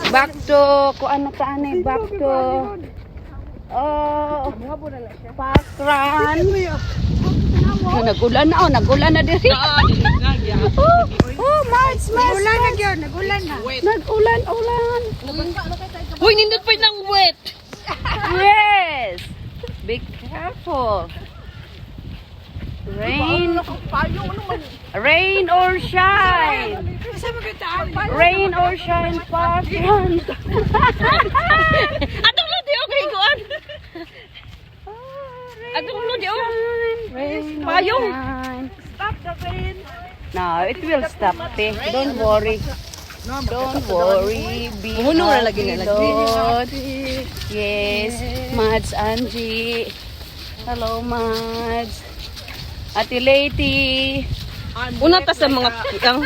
Back to, kung ano ka ani, back to, Parkrun. Oh, nagulan na, nagulan na din. Oh, March. Nagulan na yun, nagulan na. Nagulan. Uy, nindot pa ng wet. Yes. Be careful. Rain or shine. Rain or shine, Parkrun. Atong lo di okay kuan. Atong lo di Rain or Payong. shine. Stop the rain. No, it will stop. Don't worry. Don't worry. Be Umuno na lagi happy, na Lord. Yes, Mads, Angie. Hello, Mads. Ate Lady. Una ta sa mga kiang.